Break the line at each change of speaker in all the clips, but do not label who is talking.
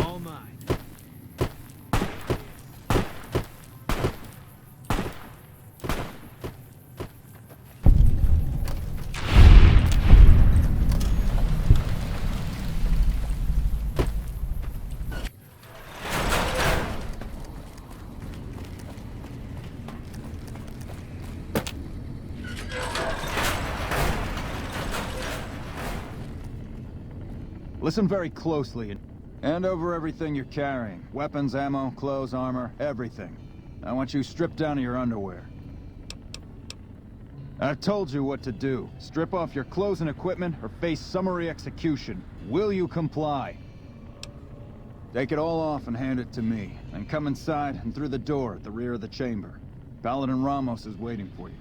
All mine.
Listen very closely and hand over everything you're carrying. Weapons, ammo, clothes, armor, everything. I want you stripped down to your underwear. I've told you what to do. Strip off your clothes and equipment or face summary execution. Will you comply? Take it all off and hand it to me. Then come inside and through the door at the rear of the chamber. Paladin Ramos is waiting for you.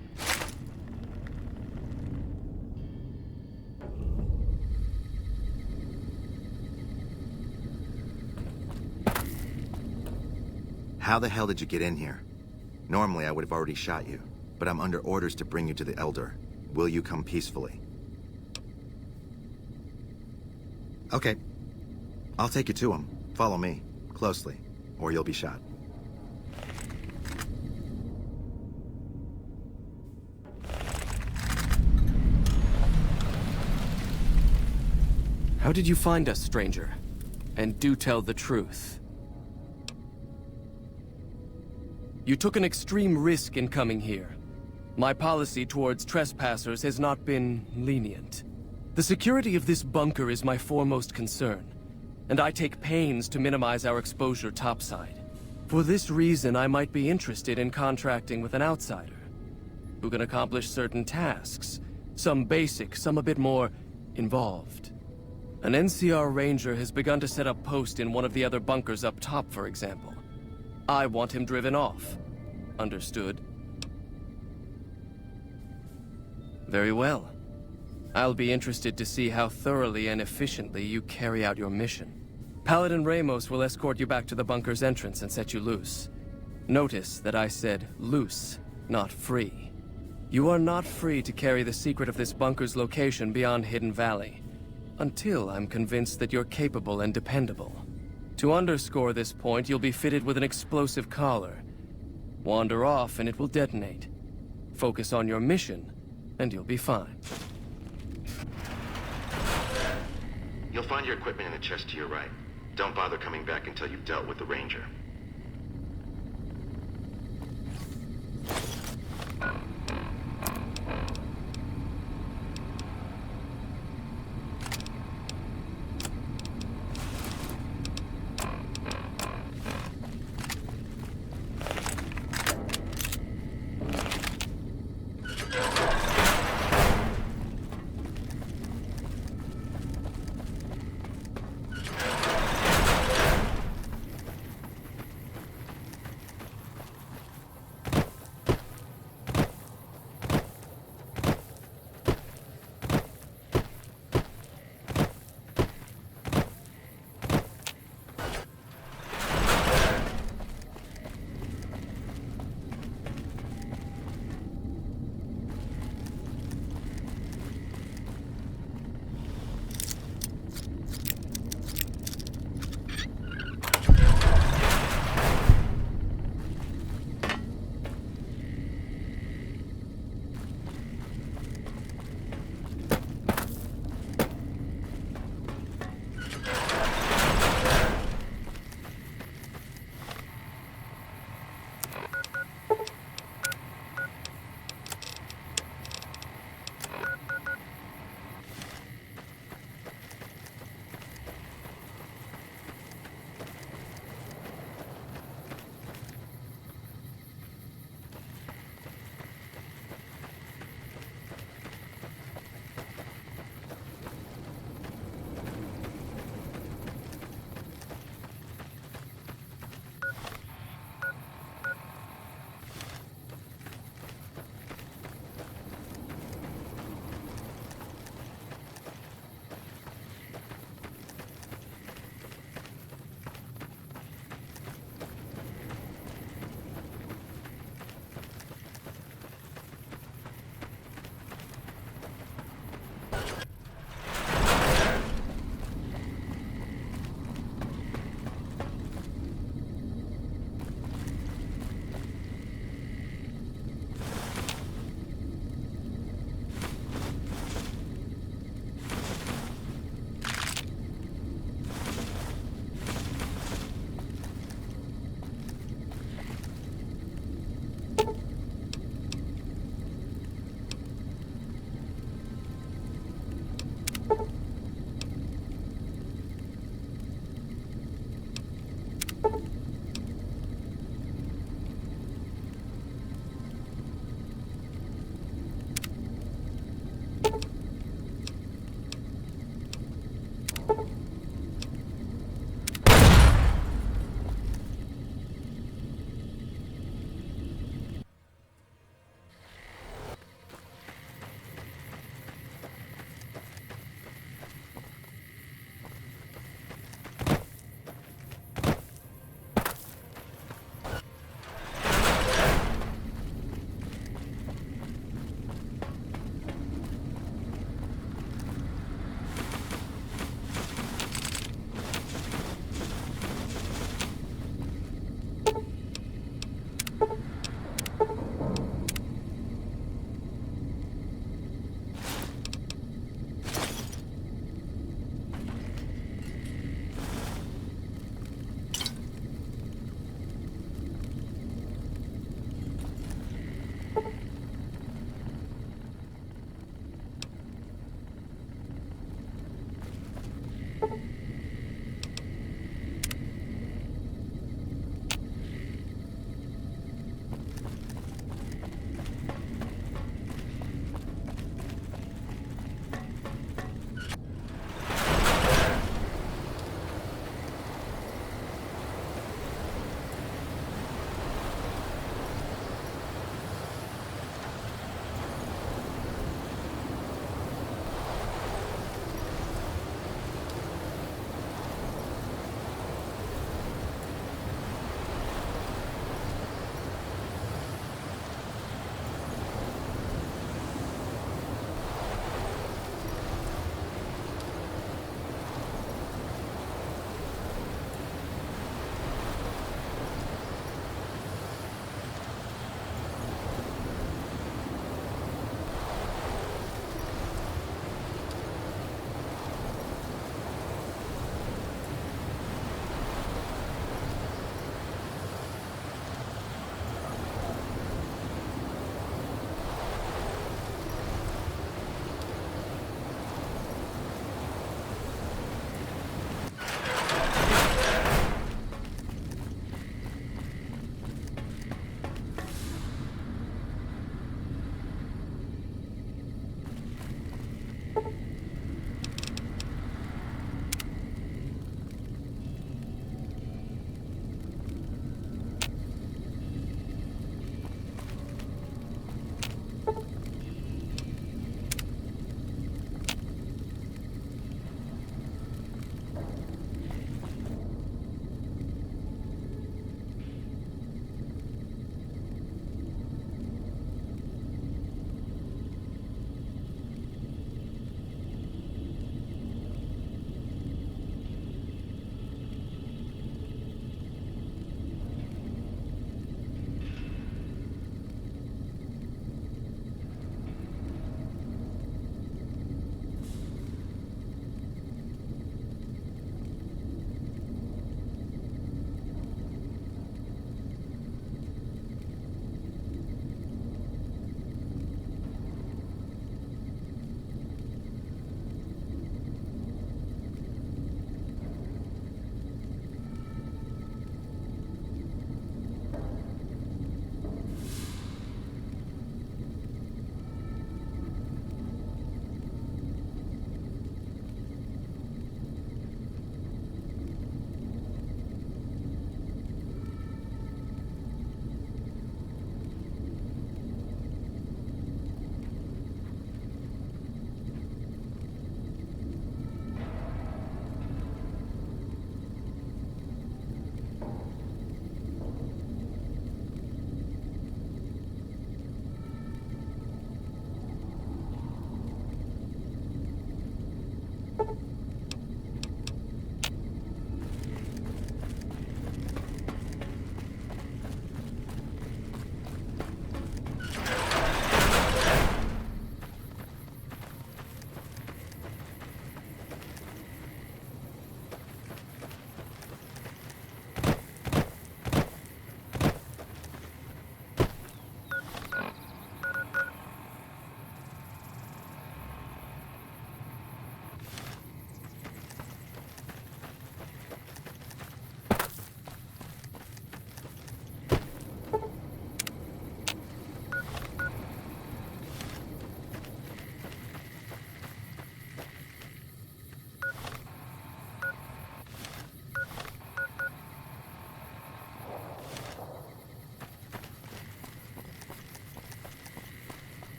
How the hell did you get in here? Normally I would have already shot you, but I'm under orders to bring you to the Elder. Will you come peacefully? Okay. I'll take you to him. Follow me, closely, or you'll be shot.
How did you find us, stranger? And do tell the truth. You took an extreme risk in coming here. My policy towards trespassers has not been lenient. The security of this bunker is my foremost concern, and I take pains to minimize our exposure topside. For this reason, I might be interested in contracting with an outsider, who can accomplish certain tasks, some basic, some a bit more involved. An NCR ranger has begun to set up post in one of the other bunkers up top, for example. I want him driven off. Understood? Very well. I'll be interested to see how thoroughly and efficiently you carry out your mission. Paladin Ramos will escort you back to the bunker's entrance and set you loose. Notice that I said loose, not free. You are not free to carry the secret of this bunker's location beyond Hidden Valley, until I'm convinced that you're capable and dependable. To underscore this point, you'll be fitted with an explosive collar. Wander off and it will detonate. Focus on your mission, and you'll be fine.
You'll find your equipment in the chest to your right. Don't bother coming back until you've dealt with the Ranger.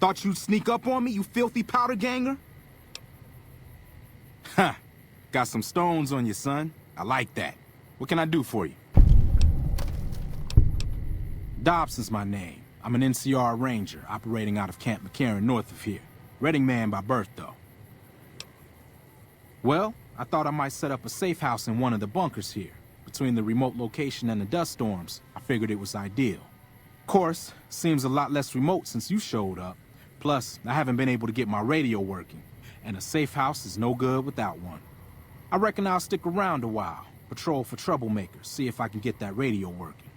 Thought you'd sneak up on me, you filthy powder ganger? Ha! Got some stones on you, son. I like that. What can I do for you? Dobson's my name. I'm an NCR ranger operating out of Camp McCarran north of here. Reading man by birth, though. Well, I thought I might set up a safe house in one of the bunkers here. Between the remote location and the dust storms, I figured it was ideal. Of course, seems a lot less remote since you showed up. Plus, I haven't been able to get my radio working, and a safe house is no good without one. I reckon I'll stick around a while, patrol for troublemakers, see if I can get that radio working.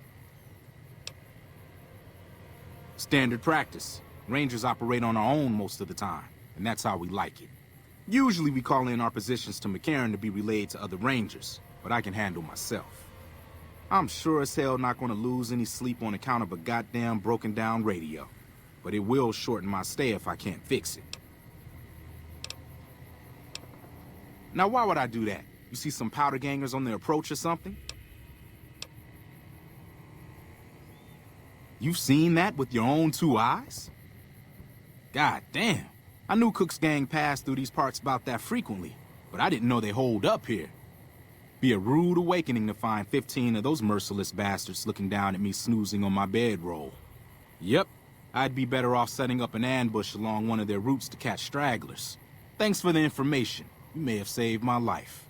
Standard practice. Rangers operate on our own most of the time, and that's how we like it. Usually we call in our positions to McCarran to be relayed to other Rangers, but I can handle myself. I'm sure as hell not gonna lose any sleep on account of a goddamn broken down radio, but it will shorten my stay if I can't fix it. Now why would I do that? You see some powder gangers on the approach or something? You've seen that with your own two eyes? God damn. I knew Cook's gang passed through these parts about that frequently, but I didn't know they holed up here. Be a rude awakening to find 15 of those merciless bastards looking down at me snoozing on my bedroll. Yep, I'd be better off setting up an ambush along one of their routes to catch stragglers. Thanks for the information. You may have saved my life.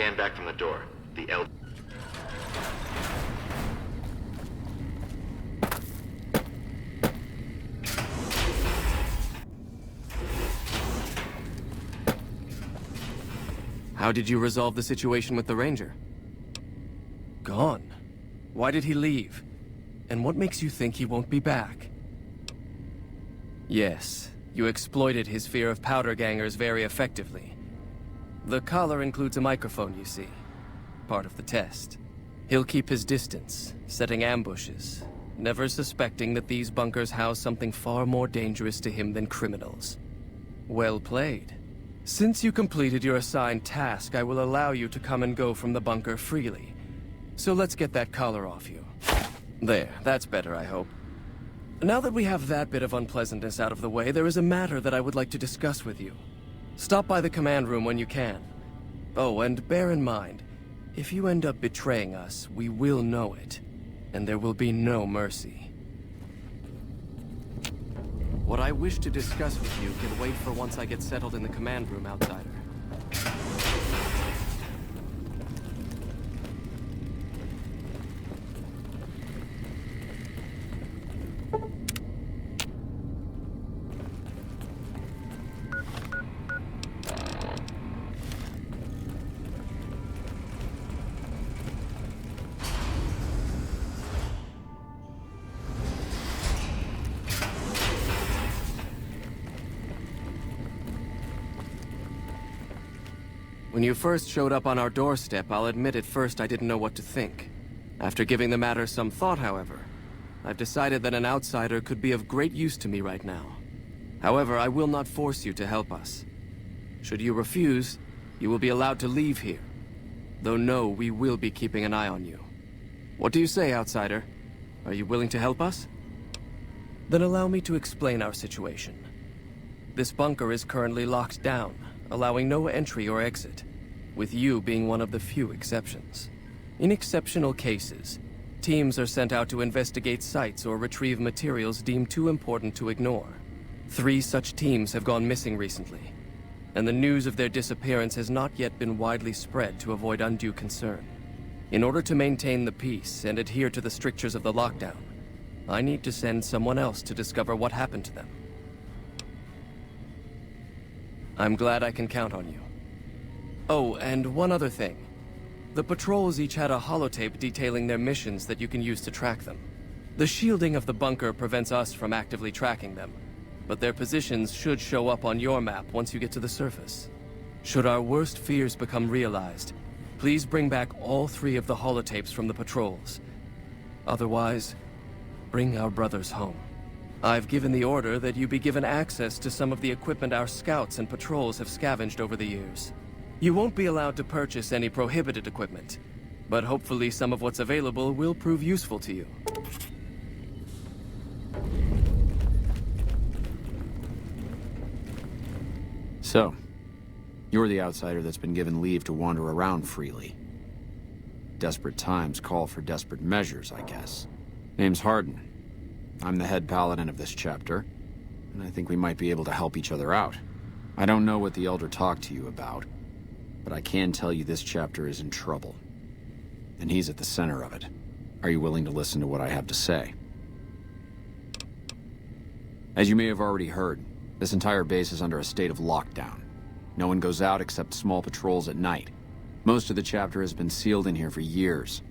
stand back from the door. The Elder...
How did you resolve the situation with the Ranger? Gone. Why did he leave? And what makes you think he won't be back? Yes, you exploited his fear of powder gangers very effectively. The collar includes a microphone, you see. Part of the test. He'll keep his distance, setting ambushes, never suspecting that these bunkers house something far more dangerous to him than criminals. Well played. Since you completed your assigned task, I will allow you to come and go from the bunker freely. So let's get that collar off you. There, that's better, I hope. Now that we have that bit of unpleasantness out of the way, there is a matter that I would like to discuss with you. Stop by the command room when you can. Oh, and bear in mind, if you end up betraying us, we will know it, and there will be no mercy. What I wish to discuss with you can wait for once I get settled in the command room, Outsider. When you first showed up on our doorstep, I'll admit at first I didn't know what to think. After giving the matter some thought, however, I've decided that an outsider could be of great use to me right now. However, I will not force you to help us. Should you refuse, you will be allowed to leave here. Though no, we will be keeping an eye on you. What do you say, outsider? Are you willing to help us? Then allow me to explain our situation. This bunker is currently locked down, allowing no entry or exit, with you being one of the few exceptions. In exceptional cases, teams are sent out to investigate sites or retrieve materials deemed too important to ignore. 3 such teams have gone missing recently, and the news of their disappearance has not yet been widely spread to avoid undue concern. In order to maintain the peace and adhere to the strictures of the lockdown, I need to send someone else to discover what happened to them. I'm glad I can count on you. Oh, and one other thing. The patrols each had a holotape detailing their missions that you can use to track them. The shielding of the bunker prevents us from actively tracking them, but their positions should show up on your map once you get to the surface. Should our worst fears become realized, please bring back all 3 of the holotapes from the patrols. Otherwise, bring our brothers home. I've given the order that you be given access to some of the equipment our scouts and patrols have scavenged over the years. You won't be allowed to purchase any prohibited equipment, but hopefully some of what's available will prove useful to you.
So, you're the outsider that's been given leave to wander around freely. Desperate times call for desperate measures, I guess. Name's Hardin. I'm the head paladin of this chapter, and I think we might be able to help each other out. I don't know what the Elder talked to you about, but I can tell you this chapter is in trouble. And he's at the center of it. Are you willing to listen to what I have to say? As you may have already heard, this entire base is under a state of lockdown. No one goes out except small patrols at night. Most of the chapter has been sealed in here for years.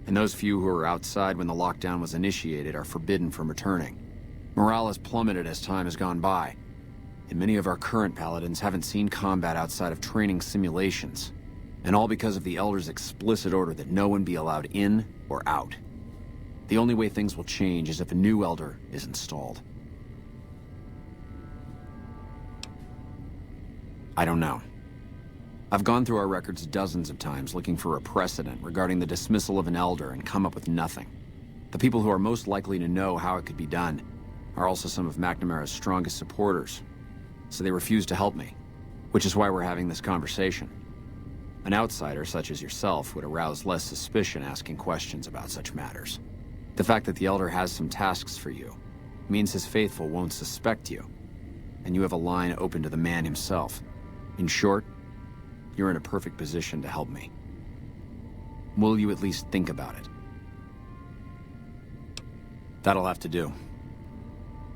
And those few who were outside when the lockdown was initiated are forbidden from returning. Morale has plummeted as time has gone by, and many of our current paladins haven't seen combat outside of training simulations, and all because of the Elder's explicit order that no one be allowed in or out. The only way things will change is if a new Elder is installed. I don't know. I've gone through our records dozens of times looking for a precedent regarding the dismissal of an Elder and come up with nothing. The people who are most likely to know how it could be done are also some of McNamara's strongest supporters, so they refuse to help me, which is why we're having this conversation. An outsider such as yourself would arouse less suspicion asking questions about such matters. The fact that the Elder has some tasks for you means his faithful won't suspect you, and you have a line open to the man himself. In short, you're in a perfect position to help me. Will you at least think about it? That'll have to do.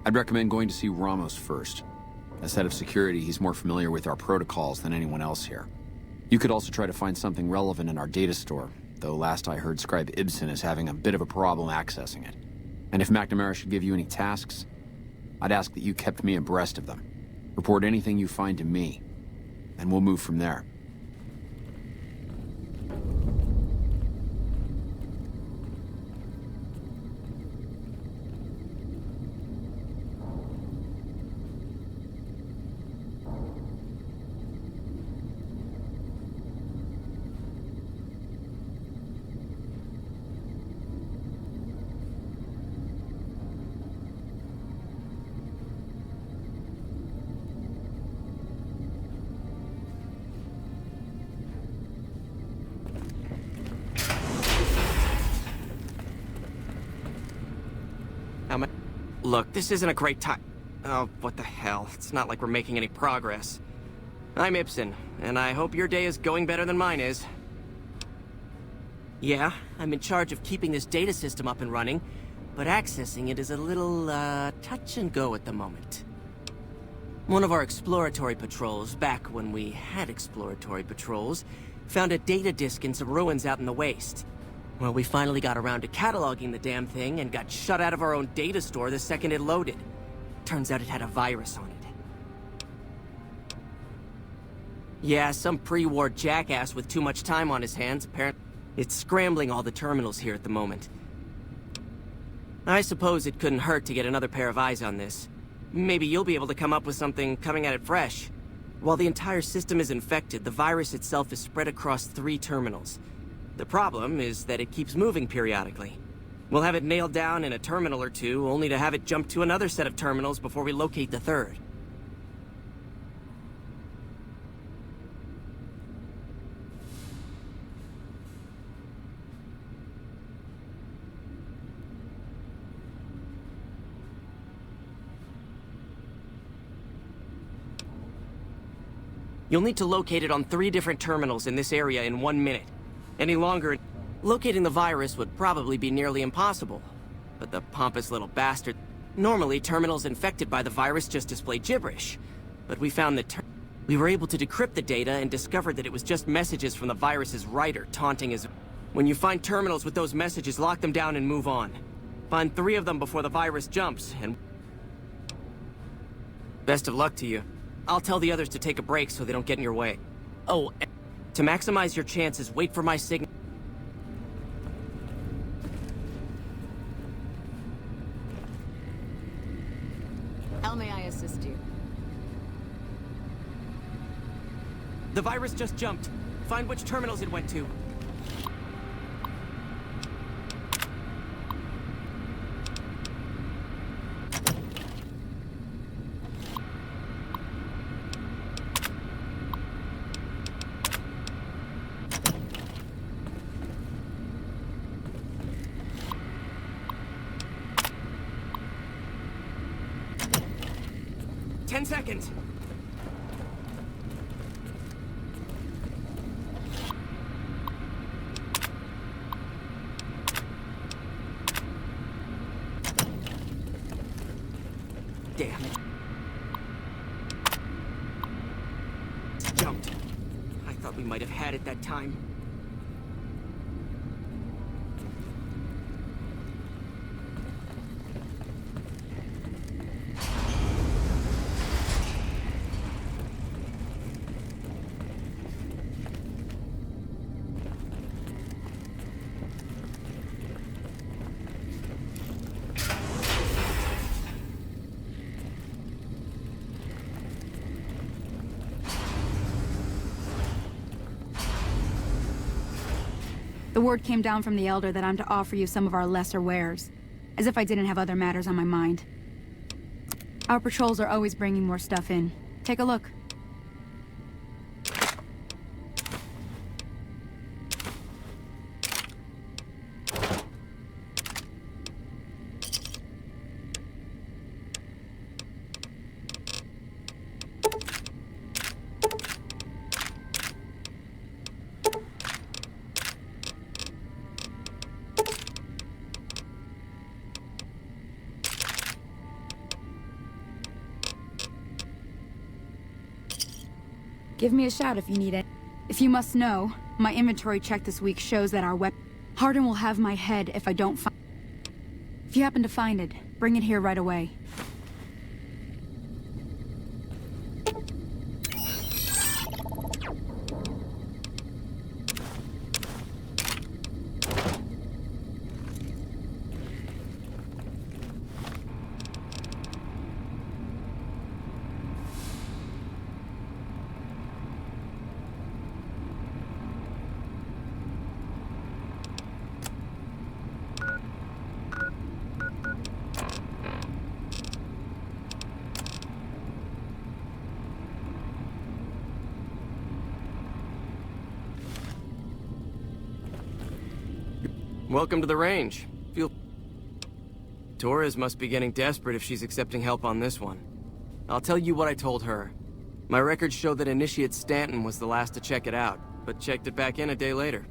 I'd recommend going to see Ramos first. As head of security, he's more familiar with our protocols than anyone else here. You could also try to find something relevant in our data store, though last I heard Scribe Ibsen is having a bit of a problem accessing it. And if McNamara should give you any tasks, I'd ask that you kept me abreast of them. Report anything you find to me, and we'll move from there.
Look, this isn't a great time. Oh, what the hell. It's not like we're making any progress. I'm Ibsen, and I hope your day is going better than mine is. Yeah, I'm in charge of keeping this data system up and running, but accessing it is a little, touch and go at the moment. One of our exploratory patrols, back when we had exploratory patrols, found a data disk in some ruins out in the waste. Well, we finally got around to cataloging the damn thing and got shut out of our own data store the second it loaded. Turns out it had a virus on it. Yeah, some pre-war jackass with too much time on his hands, apparently. It's scrambling all the terminals here at the moment. I suppose it couldn't hurt to get another pair of eyes on this. Maybe you'll be able to come up with something coming at it fresh. While the entire system is infected, the virus itself is spread across 3 terminals. The problem is that it keeps moving periodically. We'll have it nailed down in a terminal or 2, only to have it jump to another set of terminals before we locate the 3rd. You'll need to locate it on 3 different terminals in this area in 1 minute. Any longer, locating the virus would probably be nearly impossible. But the pompous little bastard... Normally, terminals infected by the virus just display gibberish. But we found that we were able to decrypt the data and discovered that it was just messages from the virus's writer taunting his... When you find terminals with those messages, lock them down and move on. Find 3 of them before the virus jumps, and... Best of luck to you. I'll tell the others to take a break so they don't get in your way. Oh, to maximize your chances, wait for my signal.
How may I assist you?
The virus just jumped. Find which terminals it went to. Seconds. Damn it. It's jumped. I thought we might have had it that time.
The word came down from the Elder that I'm to offer you some of our lesser wares. As if I didn't have other matters on my mind. Our patrols are always bringing more stuff in. Take a look. Give me a shout if you need it. If you must know, my inventory check this week shows that our weapon... Hardin will have my head if I don't find... If you happen to find it, bring it here right away.
Welcome to the range. Torres must be getting desperate if she's accepting help on this one. I'll tell you what I told her. My records show that Initiate Stanton was the last to check it out, but checked it back in a day later.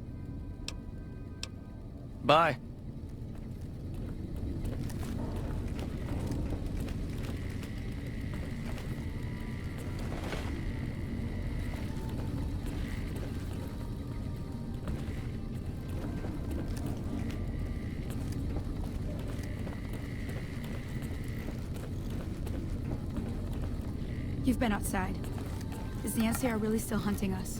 Bye.
You've been outside. Is the NCR really still hunting us?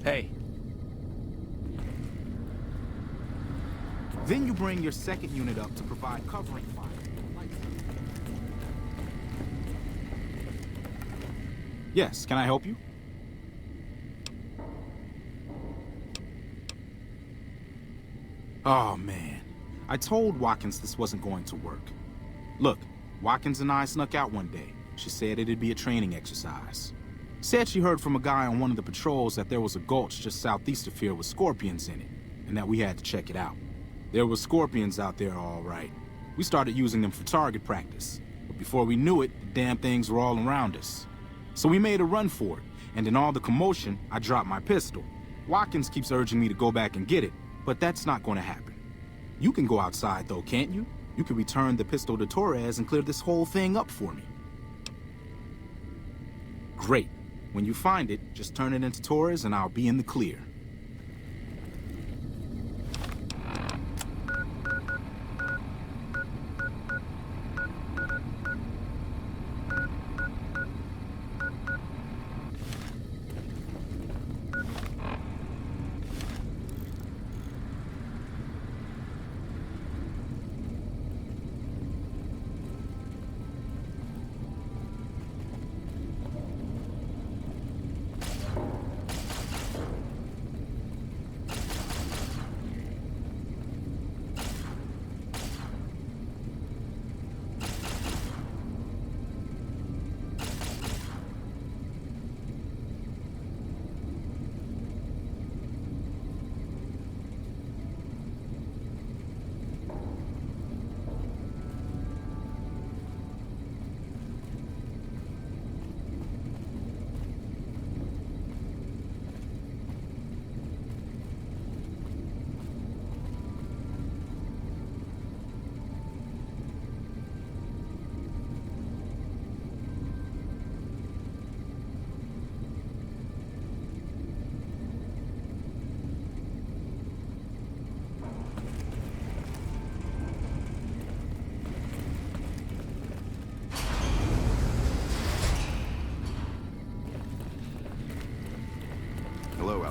Hey.
Then you bring your second unit up to provide covering fire. Yes, can I help you? Oh, man. I told Watkins this wasn't going to work. Look, Watkins and I snuck out one day. She said it'd be a training exercise. Said she heard from a guy on one of the patrols that there was a gulch just southeast of here with scorpions in it, and that we had to check it out. There were scorpions out there, all right. We started using them for target practice, but before we knew it, the damn things were all around us. So we made a run for it, and in all the commotion, I dropped my pistol. Watkins keeps urging me to go back and get it, but that's not going to happen. You can go outside, though, can't you? You can return the pistol to Torres and clear this whole thing up for me. Great. When you find it, just turn it into Torres and I'll be in the clear.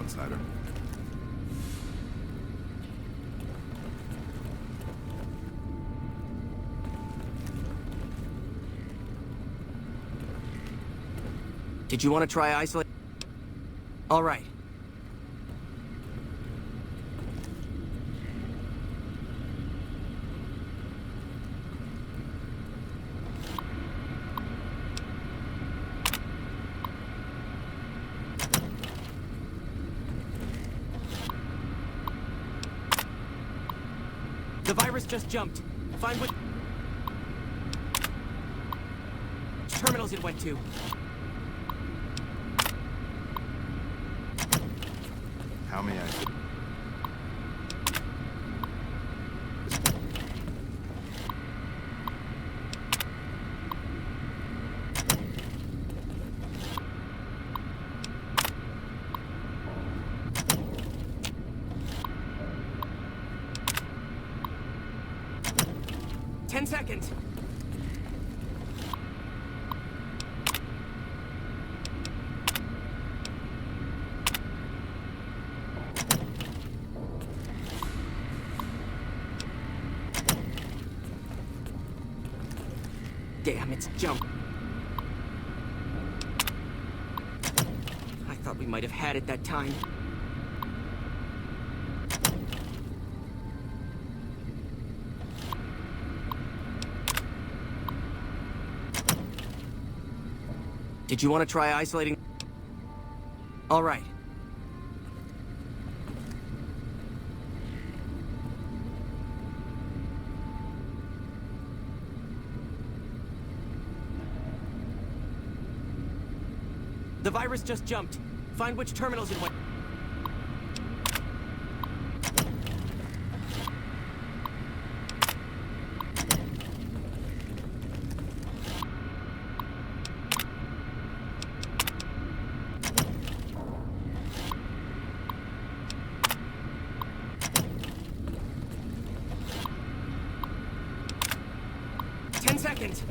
outsider.
Did you want to try isolate? All right. The virus just jumped. Find which terminals it went to.
How may I...
10 seconds. Damn, it's jumped. I thought we might have had it that time. Did you want to try isolating? All right. The virus just jumped. Find which terminals it went. Seconds.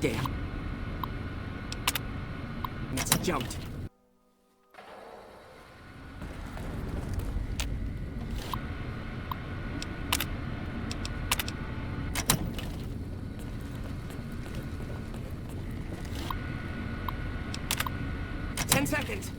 Damn. It's jumped. Seconds.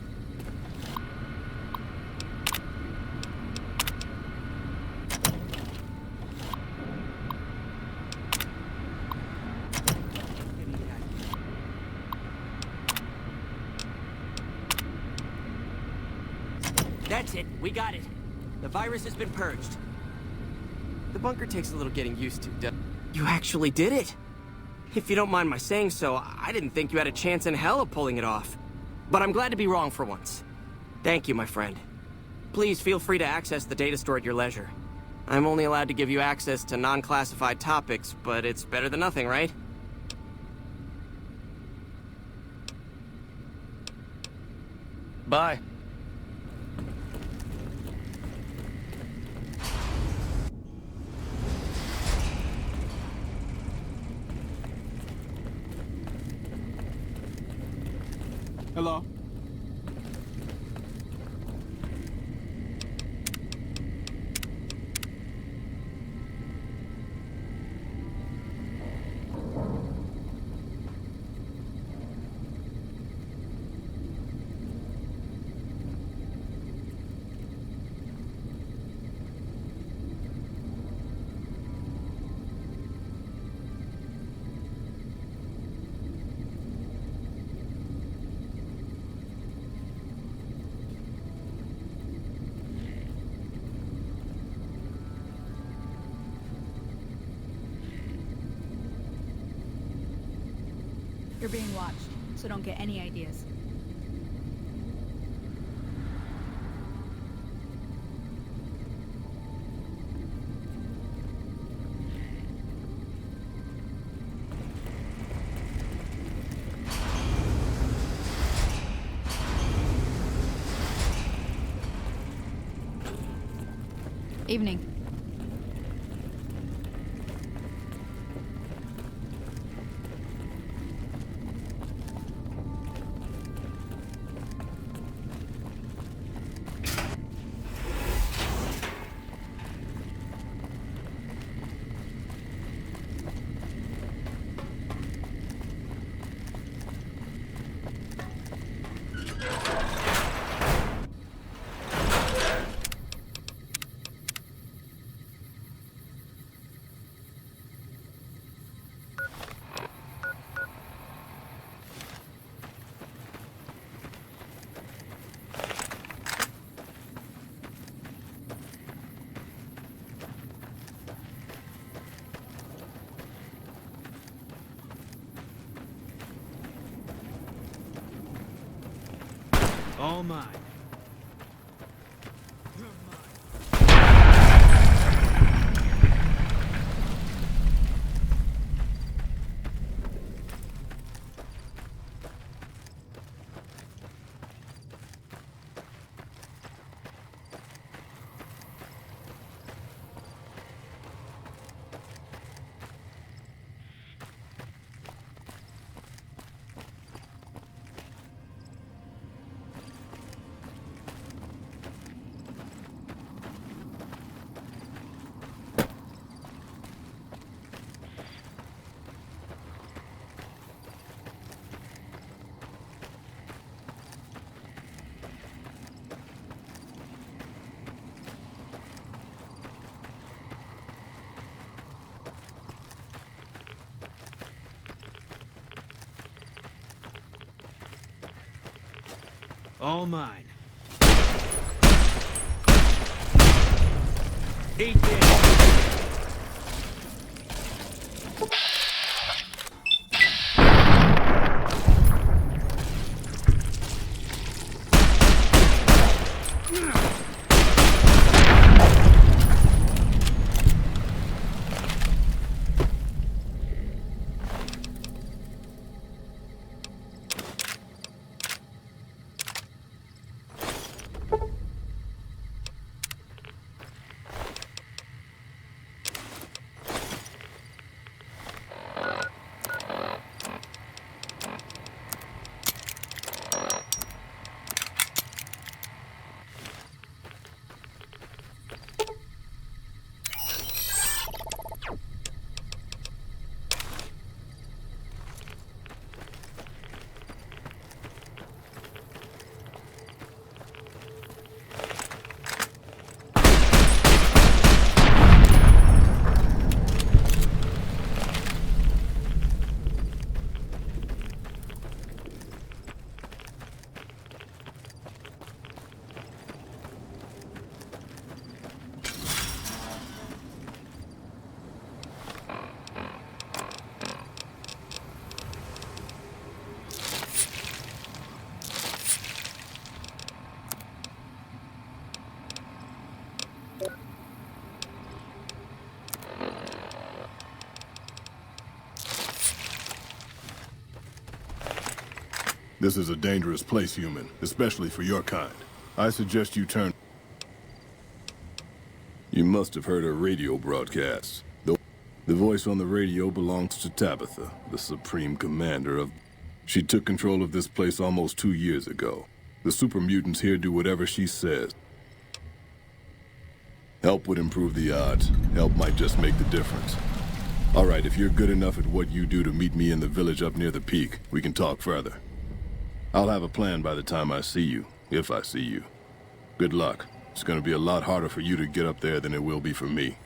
That's it. We got it. The virus has been purged. The bunker takes a little getting used to. You actually did it. If you don't mind my saying so, I didn't think you had a chance in hell of pulling it off. But I'm glad to be wrong for once. Thank you, my friend. Please feel free to access the data store at your leisure. I'm only allowed to give you access to non-classified topics, but it's better than nothing, right?
Bye.
Hello?
You're being watched, so don't get any ideas. Evening.
All mine. All mine. 8 days.
This is a dangerous place, human, especially for your kind. I suggest you turn... You must have heard her radio broadcasts. The voice on the radio belongs to Tabitha, the Supreme Commander of... She took control of this place almost 2 years ago. The super mutants here do whatever she says. Help would improve the odds. Help might just make the difference. All right, if you're good enough at what you do to meet me in the village up near the peak, we can talk further. I'll have a plan by the time I see you, if I see you. Good luck. It's gonna be a lot harder for you to get up there than it will be for me.